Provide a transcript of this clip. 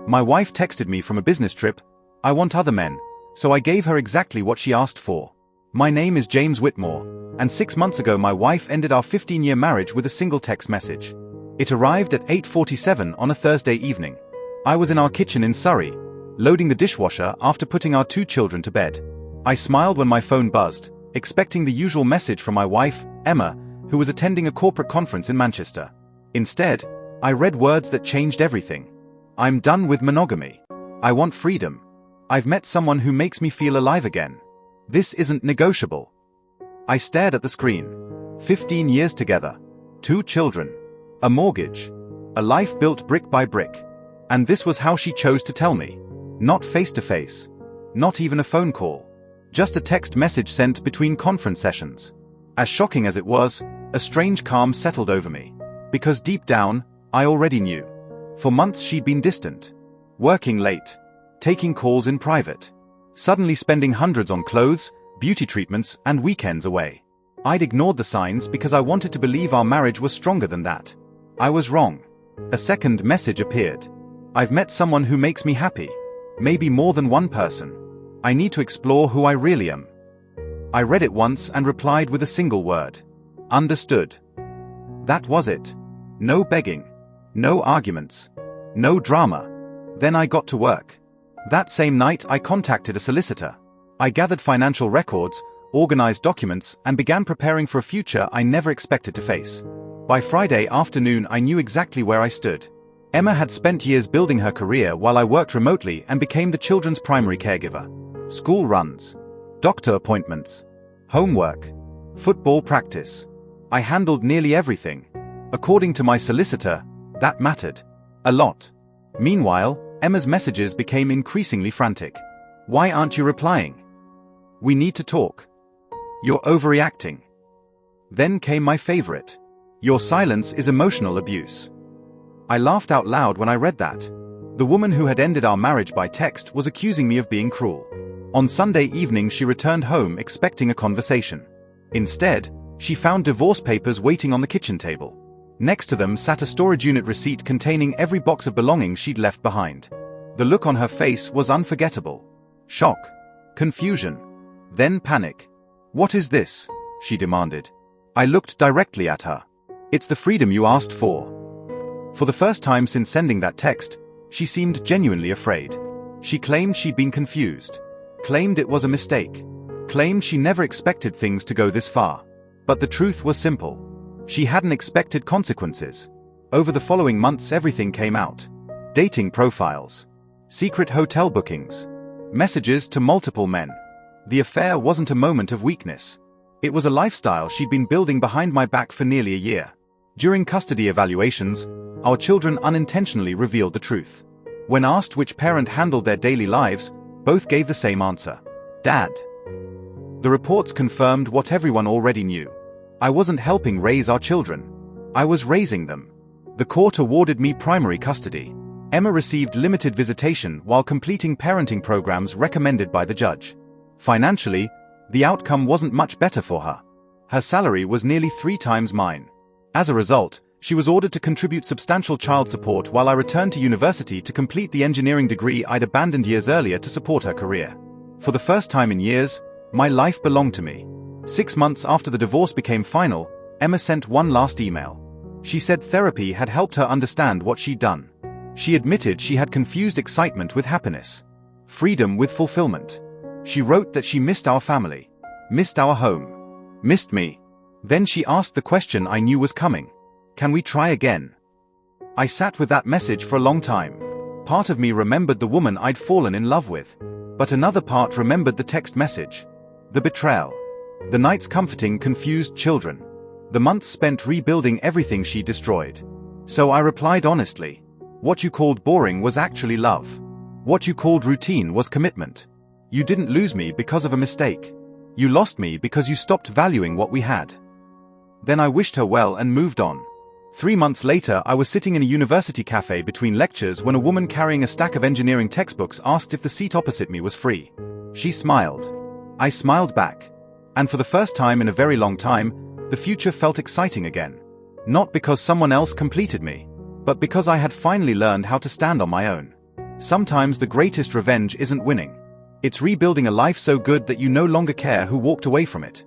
My wife texted me from a business trip, "I want other men," so I gave her exactly what she asked for. My name is James Whitmore, and 6 months ago my wife ended our 15-year marriage with a single text message. It arrived at 8:47 on a Thursday evening. I was in our kitchen in Surrey, loading the dishwasher after putting our 2 children to bed. I smiled when my phone buzzed, expecting the usual message from my wife, Emma, who was attending a corporate conference in Manchester. Instead, I read words that changed everything. "I'm done with monogamy. I want freedom. I've met someone who makes me feel alive again. This isn't negotiable." I stared at the screen. 15 years together. 2 children. A mortgage. A life built brick by brick. And this was how she chose to tell me. Not face to face. Not even a phone call. Just a text message sent between conference sessions. As shocking as it was, a strange calm settled over me. Because deep down, I already knew. For months she'd been distant. Working late. Taking calls in private. Suddenly spending hundreds on clothes, beauty treatments, and weekends away. I'd ignored the signs because I wanted to believe our marriage was stronger than that. I was wrong. A second message appeared. "I've met someone who makes me happy. Maybe more than one person. I need to explore who I really am." I read it once and replied with a single word. Understood. That was it. No begging. No arguments. No drama. Then I got to work. That same night I contacted a solicitor. I gathered financial records, organized documents, and began preparing for a future I never expected to face. By Friday afternoon I knew exactly where I stood. Emma had spent years building her career while I worked remotely and became the children's primary caregiver. School runs. Doctor appointments. Homework. Football practice. I handled nearly everything. According to my solicitor, that mattered. A lot. Meanwhile, Emma's messages became increasingly frantic. "Why aren't you replying? We need to talk. You're overreacting." Then came my favorite. "Your silence is emotional abuse." I laughed out loud when I read that. The woman who had ended our marriage by text was accusing me of being cruel. On Sunday evening she returned home expecting a conversation. Instead, she found divorce papers waiting on the kitchen table. Next to them sat a storage unit receipt containing every box of belongings she'd left behind. The look on her face was unforgettable. Shock. Confusion. Then panic. "What is this?" she demanded. I looked directly at her. "It's the freedom you asked for." For the first time since sending that text, she seemed genuinely afraid. She claimed she'd been confused. Claimed it was a mistake. Claimed she never expected things to go this far. But the truth was simple. She hadn't expected consequences. Over the following months everything came out. Dating profiles. Secret hotel bookings. Messages to multiple men. The affair wasn't a moment of weakness. It was a lifestyle she'd been building behind my back for nearly a year. During custody evaluations, our children unintentionally revealed the truth. When asked which parent handled their daily lives, both gave the same answer. Dad. The reports confirmed what everyone already knew. I wasn't helping raise our children. I was raising them. The court awarded me primary custody. Emma received limited visitation while completing parenting programs recommended by the judge. Financially, the outcome wasn't much better for her. Her salary was nearly 3 times mine. As a result, she was ordered to contribute substantial child support while I returned to university to complete the engineering degree I'd abandoned years earlier to support her career. For the first time in years, my life belonged to me. 6 months after the divorce became final, Emma sent one last email. She said therapy had helped her understand what she'd done. She admitted she had confused excitement with happiness. Freedom with fulfillment. She wrote that she missed our family. Missed our home. Missed me. Then she asked the question I knew was coming. Can we try again? I sat with that message for a long time. Part of me remembered the woman I'd fallen in love with. But another part remembered the text message. The betrayal. The nights comforting confused children. The months spent rebuilding everything she destroyed. So I replied honestly. What you called boring was actually love. What you called routine was commitment. You didn't lose me because of a mistake. You lost me because you stopped valuing what we had. Then I wished her well and moved on. 3 months later, I was sitting in a university cafe between lectures when a woman carrying a stack of engineering textbooks asked if the seat opposite me was free. She smiled. I smiled back. And for the first time in a very long time, the future felt exciting again. Not because someone else completed me, but because I had finally learned how to stand on my own. Sometimes the greatest revenge isn't winning. It's rebuilding a life so good that you no longer care who walked away from it.